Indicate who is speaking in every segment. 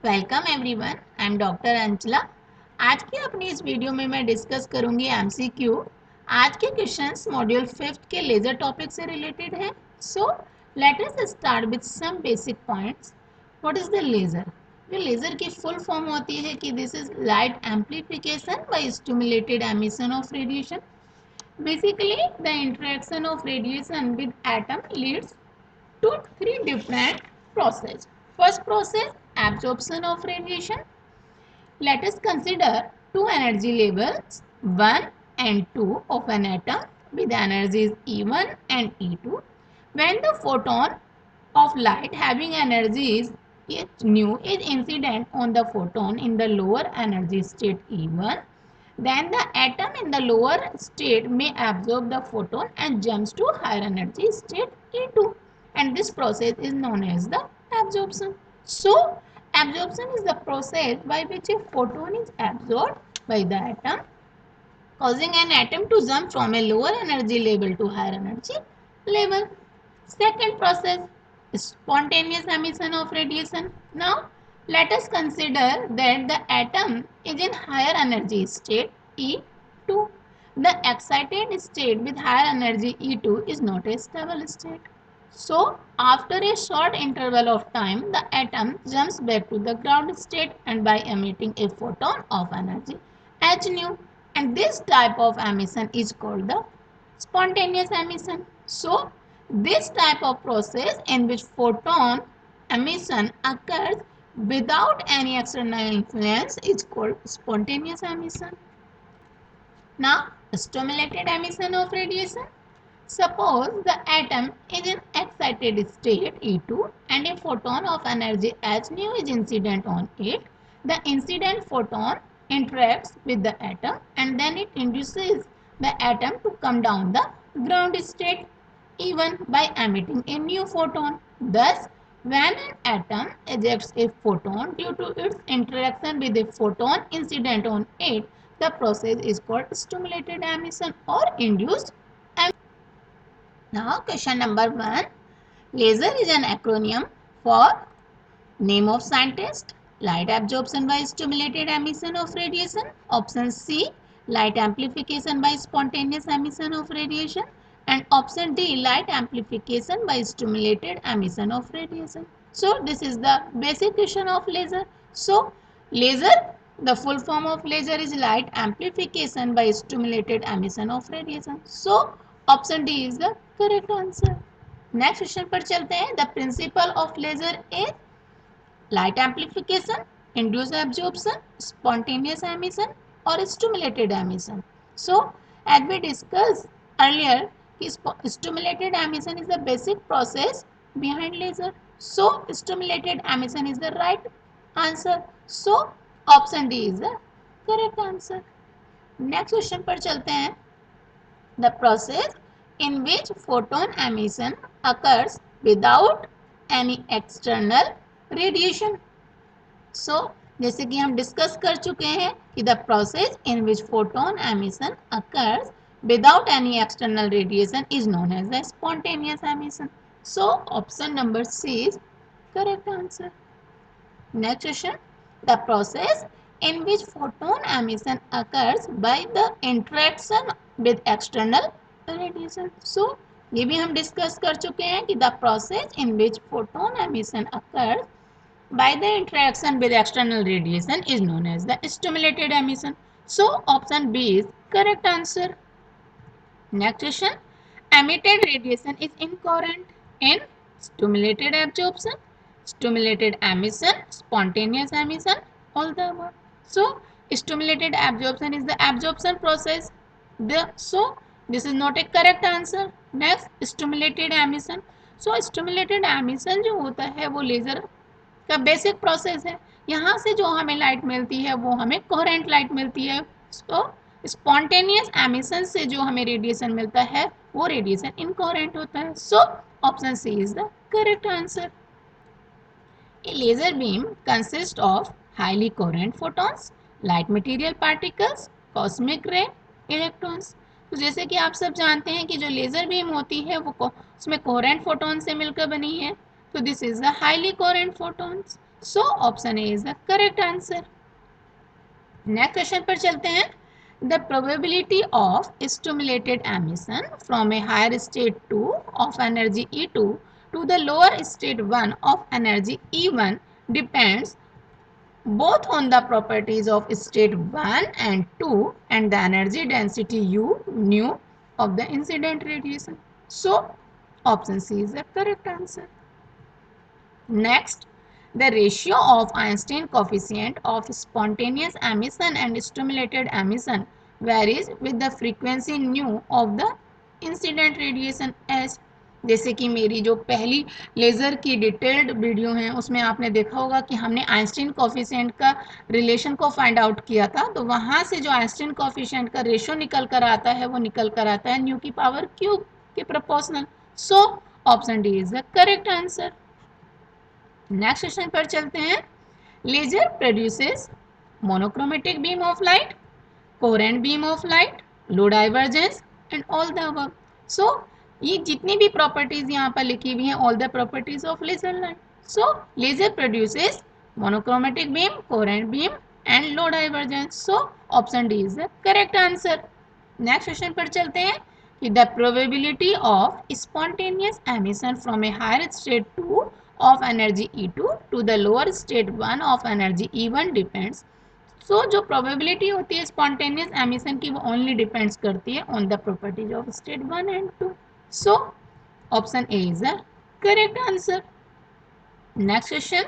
Speaker 1: Welcome everyone, I am doctor Anchala. आज की अपनी इस वीडियो में मैं डिस्कस करूंगी एमसीक्यू। आज के क्वेश्चंस मॉड्यूल 5 के लेजर टॉपिक से रिलेटेड है। So let us start with some basic points. What is the laser? जो लेजर की फुल फॉर्म होती है कि this is light amplification by stimulated emission of radiation. Basically the interaction of radiation with atom leads to three different process. First process, absorption of radiation. Let us consider two energy levels 1 and 2 of an atom with energies E1 and E2. When the photon of light having energies h nu is incident on the photon in the lower energy state E1, then the atom in the lower state may absorb the photon and jumps to higher energy state E2, and this process is known as the absorption. So absorption is the process by which a photon is absorbed by the atom, causing an atom to jump from a lower energy level to higher energy level. Second process is spontaneous emission of radiation. Now let us consider that the atom is in higher energy state E2. The excited state with higher energy E2 is not a stable state. So, after a short interval of time, the atom jumps back to the ground state and by emitting a photon of energy h nu. And this type of emission is called the spontaneous emission. So, this type of process in which photon emission occurs without any external influence is called spontaneous emission. Now, stimulated emission of radiation. Suppose the atom is in excited state E2 and a photon of energy h nu is incident on it. The incident photon interacts with the atom and then it induces the atom to come down the ground state E1 by emitting a new photon. Thus, when an atom ejects a photon due to its interaction with a photon incident on it, the process is called stimulated emission or induced emission. Now question number 1. Laser is an acronym for name of scientist, light absorption by stimulated emission of radiation. Option C, light amplification by spontaneous emission of radiation. And option D, light amplification by stimulated emission of radiation. So this is the basic question of laser. So laser, the full form of laser is light amplification by stimulated emission of radiation. So option D is the correct answer. Next question पर चलते हैं. The principle of laser is light amplification, induced absorption, spontaneous emission or stimulated emission. So as we discussed earlier, stimulated emission is the basic process behind laser. So stimulated emission is the right answer. So option D is the correct answer. Next question पर चलते हैं. The process in which photon emission occurs without any external radiation. So जैसे कि हम discuss कर चुके हैं कि the process in which photon emission occurs without any external radiation is known as the spontaneous emission. So option number C is correct answer. Next question. The process in which photon emission occurs by the interaction with external radiation. So ये भी हम discuss कर चुके हैं कि the process in which photon emission occurs by the interaction with external radiation is known as the stimulated emission. So option B is correct answer. Next question. Emitted radiation is incoherent in stimulated absorption, stimulated emission, spontaneous emission, all the above. So stimulated absorption is the absorption process. So this is not a correct answer. Next, stimulated emission. So stimulated emission जो होता है वो laser का basic process है. यहाँ से जो हमें लाइट मिलती है वो हमें कोहेरेंट लाइट मिलती है. तो स्पॉन्टेनियस एमिशन से जो हमें रेडिएशन मिलता है वो रेडिएशन इनकोहेरेंट होता है. So option C is the correct answer. A laser beam consists of highly coherent photons, light material particles, cosmic ray, electrons. तो जैसे कि आप सब जानते हैं कि जो लेज़र बीम होती है वो उसमें कोहेरेंट फोटोन से मिलकर बनी है. तो this is the highly coherent photons. So option A is the correct answer. Next question पर चलते हैं। The probability of stimulated emission from a higher state 2 of energy E2 to the lower state 1 of energy E1 depends both on the properties of state 1 and 2 and the energy density U nu of the incident radiation. So option C is the correct answer. Next, the ratio of Einstein coefficient of spontaneous emission and stimulated emission varies with the frequency nu of the incident radiation S. जैसे कि मेरी जो पहली laser की detailed video है उसमें आपने देखा होगा कि हमने आइंस्टीन कोफिशिएंट का रिलेशन को फाइंड आउट किया था, तो वहाँ से जो आइंस्टीन कोफिशिएंट का रेशियो निकल कर आता है वो निकल कर आता है न्यू की पावर क्यूब के proportional. So option D is the correct answer. Next question पर चलते हैं। Laser produces monochromatic beam of light, coherent beam of light, low divergence and all the above. So ये जितनी भी प्रॉपर्टीज यहाँ पर लिखी हुई हैं, all the properties of laser light. So laser produces monochromatic beam, coherent beam and low divergence. So option D is the correct answer. Next question पर चलते हैं कि the probability of spontaneous emission from a higher state 2 of energy E2 to the lower state 1 of energy E1 depends। सो जो probability होती है spontaneous emission की वो only depends करती है on the properties of state 1 and 2। So option A is the correct answer. Next question,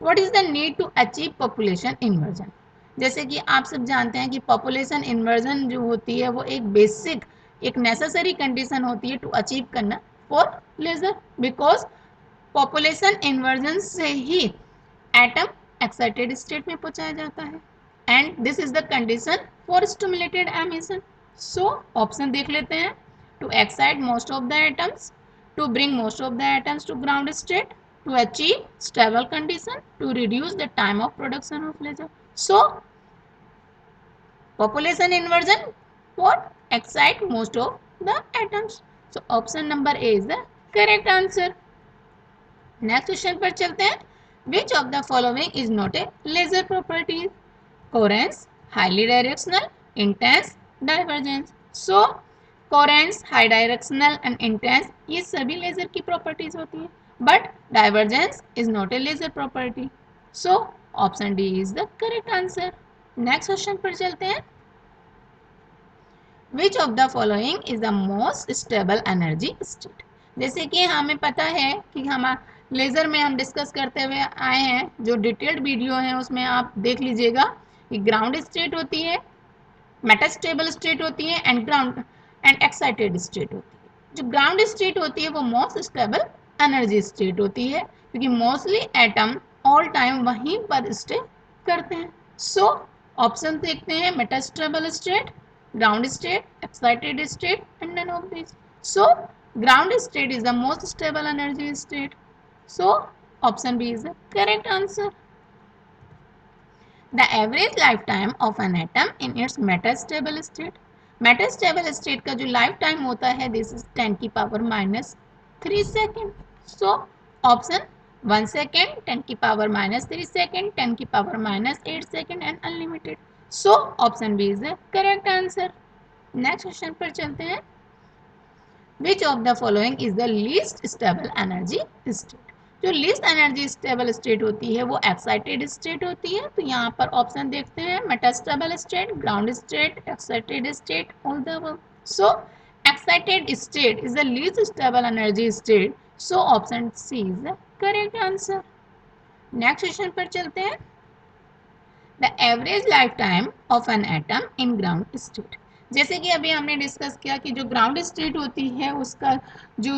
Speaker 1: what is the need to achieve population inversion. जैसे कि आप सब जानते हैं कि पॉपुलेशन इन्वर्जन जो होती है वो एक बेसिक, एक नेसेसरी कंडीशन होती है टू अचीव करना for laser, because population inversion से ही एटम एक्साइटेड स्टेट में पहुंचाया जाता है and this is the condition for stimulated emission. So option देख लेते हैं। To excite most of the atoms, to bring most of the atoms to ground state, to achieve stable condition, to reduce the time of production of laser. So population inversion for excite most of the atoms. So option number A is the correct answer. Next question पर चलते हैं। Which of the following is not a laser property? Coherence, highly directional, intense, divergence. So coherence, high directional and intense ये सभी laser की properties होती है, but divergence is not a laser property. So option D is the correct answer. Next question पर चलते हैं। Which of the following is the most stable energy state? जैसे कि हमें पता है कि हम लेज़र में हम डिस्कस करते हुए आए हैं, जो डिटेल्ड वीडियो है उसमें आप देख लीजिएगा कि ग्राउंड स्टेट होती है, मेटास्टेबल स्टेट होती है and ground and excited state होती है। जो ग्राउंड स्टेट होती है वो मोस्ट स्टेबल एनर्जी स्टेट होती है क्योंकि मोस्टली एटम ऑल टाइम वहीं पर स्टे करते हैं। सो ऑप्शन देखते हैं। Metastable state, ground state, excited state and none of these. So ground state is the most stable energy state. So option B is the correct answer. The average lifetime of an atom in its metastable state. Metastable state का जो lifetime होता है this is 10 की power minus 3 second. So option 1 second, 10 की power minus 3 second, 10 की power minus 8 second and unlimited. So option B is the correct answer. Next question पर चलते हैं। Which of the following is the least stable energy state? जो least energy stable state होती है वो excited state होती है। तो यहाँ पर ऑप्शन देखते हैं। Metastable state, ground state, excited state, all the above. So excited state is the least stable energy state. So option C is the correct answer. Next question पर चलते हैं। The average life time of an atom in ground state. जैसे कि अभी हमने discuss किया कि जो ग्राउंड स्टेट होती है उसका जो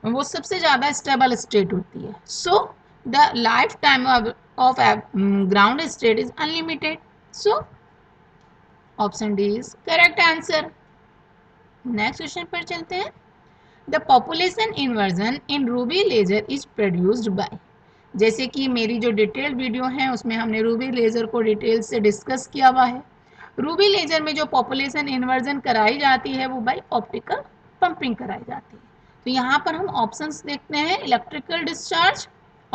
Speaker 1: वो सबसे ज़्यादा स्टेबल स्टेट होती है। So the life time of ground state is unlimited. So option D is correct answer. Next question पर चलते हैं। The population inversion in ruby laser is produced by. जैसे कि मेरी जो डिटेल्ड वीडियो है उसमें हमने रूबी लेजर को डिटेल से डिस्कस किया हुआ है। रूबी लेजर में जो पॉपुलेशन इन्वर्जन कराई जाती है वो बाय ऑप्टिकल पंपिंग कराई जाती है। तो यहाँ पर हम ऑप्शंस देखते हैं। Electrical discharge,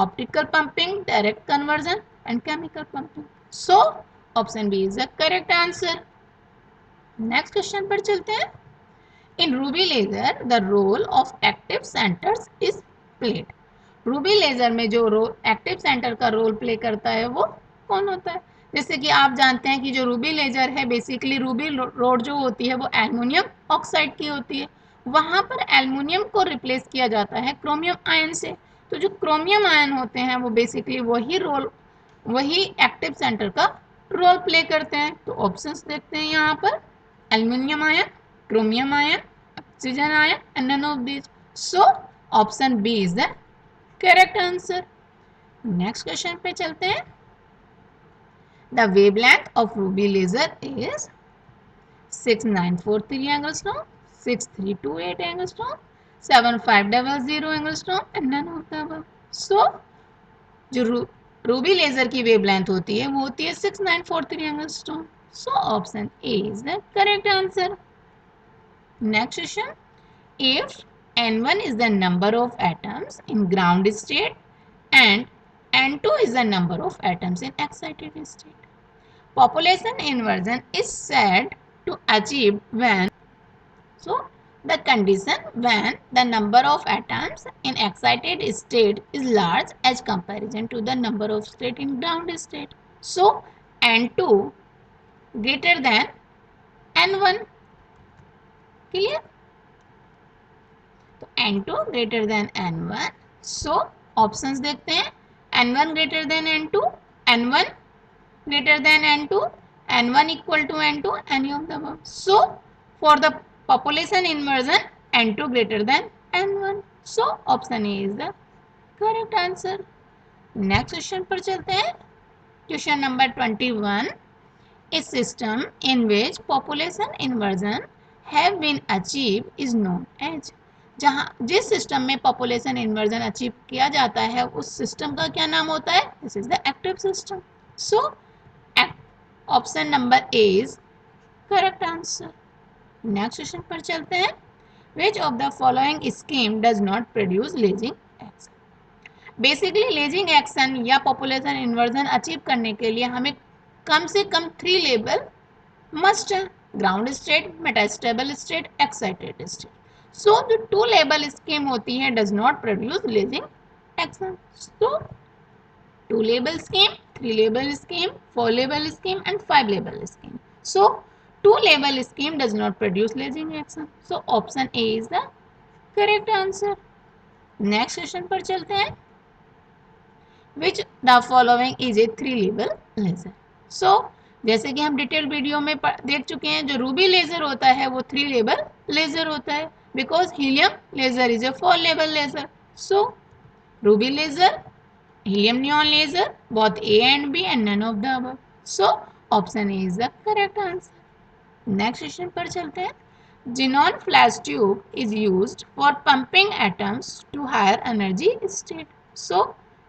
Speaker 1: optical pumping, direct conversion and chemical pumping. So option B is the correct answer. Next question पर चलते हैं. In ruby laser the role of active centers is played. Ruby laser में जो active centre का role play करता है वो कौन होता है? जैसे कि आप जानते हैं कि जो रूबी लेजर है बेसिकली रूबी रोड जो होती है वो एल्युमिनियम ऑक्साइड की होती है. वहां पर एल्युमिनियम को रिप्लेस किया जाता है क्रोमियम आयन से. तो जो क्रोमियम आयन होते हैं वो बेसिकली वही एक्टिव सेंटर का रोल प्ले करते हैं. तो ऑप्शंस देखते हैं यहाँ पर. Aluminium ion, chromium ion, oxygen ion and none of this. So option B is the correct answer. Next question पे चलते हैं. The wavelength of ruby laser is 6943 angstrom, 6328 angstrom, 7500 angstrom and none of the above. So जो ruby laser की wavelength होती है वो होती है 6943 angstrom. So option A is the correct answer. Next question. If N1 is the number of atoms in ground state and N2 is the number of atoms in excited state, population inversion is said to achieve when. So the condition when the number of atoms in excited state is large as comparison to the number of state in ground state. So N2 greater than N1. Clear? तो N2 greater than N1. सो options देखते हैं. N1 greater than N2, N1 greater than N2, N1 equal to N2, any of the above. So for the population inversion N2 greater than N1. So option A is the correct answer. Next question पर चलते हैं. Question number 21. A system in which population inversion have been achieved is known as. जहाँ जिस system में population inversion achieve किया जाता है उस सिस्टम का क्या नाम होता है? This is the active system. So option number A is correct answer. Next question पर चलते हैं. Which of the following scheme does not produce lasing action. Basically lasing action या पॉपुलेशन इन्वर्जन अचीव करने के लिए हमें कम से कम 3 लेवल मस्ट है. Ground state, metastable state, excited state. So जो 2 लेवल स्कीम होती है does not produce lasing action. So 2 level scheme, 3 level scheme, 4 level scheme and 5 level scheme. So 2 level scheme does not produce lasing action. So option A is the correct answer. Next question पर चलते हैं. Which the following is a 3 level laser. So जैसे कि हम detail video में देख चुके हैं जो रूबी लेजर होता है वो 3 लेवल लेजर होता है because helium laser is a 4 level laser. So ruby laser, helium neon laser, both A and B and none of the above. So option A is the correct answer. Next question पर चलते हैं. Xenon flash tube is used for pumping atoms to higher energy state. So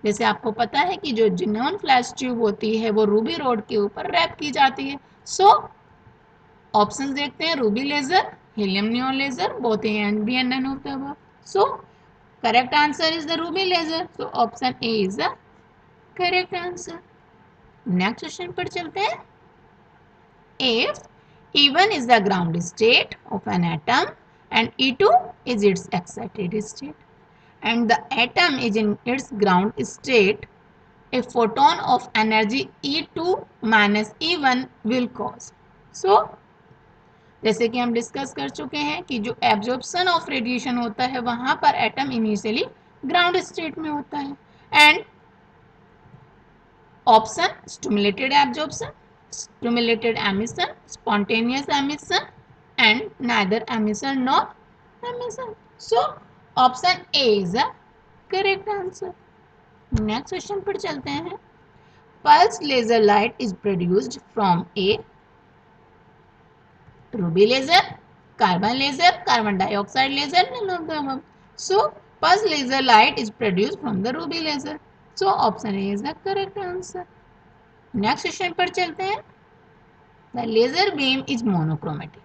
Speaker 1: जैसे आपको पता है कि जो xenon flash tube होती है वो रूबी रोड के ऊपर रैप की जाती है. सो ऑप्शंस देखते हैं. Ruby laser, helium neon laser, both A and B and none of the above. So correct answer is the ruby laser. So option A is the correct answer. Next question पर चलते हैं. If E1 is the ground state of an atom and E2 is its excited state and the atom is in its ground state, a photon of energy E2 minus E1 will cause. So जैसे कि हम discuss कर चुके हैं कि जो absorption of radiation होता है वहां पर एटम इनिशियली ग्राउंड स्टेट में होता है. And option stimulated absorption, stimulated emission, spontaneous emission and neither emission nor emission. So option A is the correct answer. Next question पर चलते हैं. Pulse laser light is produced from a ruby laser, carbon laser, carbon dioxide laser, none of the above. So pulse laser light is produced from the ruby laser. So option A is the correct answer. Next question पर चलते हैं. The laser beam is monochromatic.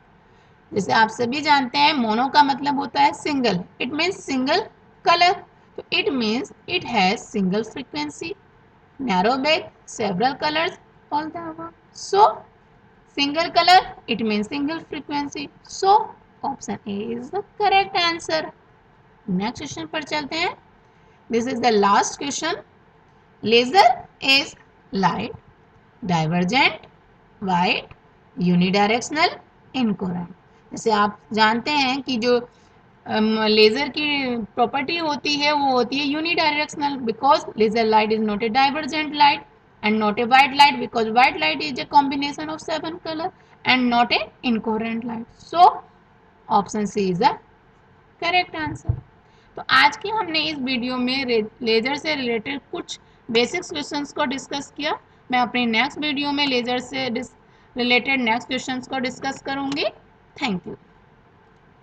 Speaker 1: जैसे आप सभी जानते हैं mono का मतलब होता है single. It means single colour. तो it means it has single frequency, narrow back, several colors, all the above. So single color, it means single frequency. So option A is the correct answer. Next question पर चलते हैं. This is the last question. Laser is light, divergent, white, unidirectional, incoherent. जैसे आप जानते हैं कि जो laser की प्रॉपर्टी होती है वो होती है unidirectional, because laser light is not a divergent light and not a white light, because white light is a combination of 7 colour and not a incoherent light. So option C is the correct answer. तो आज के हमने इस video में laser से related कुछ basics questions को discuss किया. मैं अपनी नेक्स्ट वीडियो में लेज़र से रिलेटेड नेक्स्ट क्वेश्चंस को डिस्कस करूंगी. Thank you.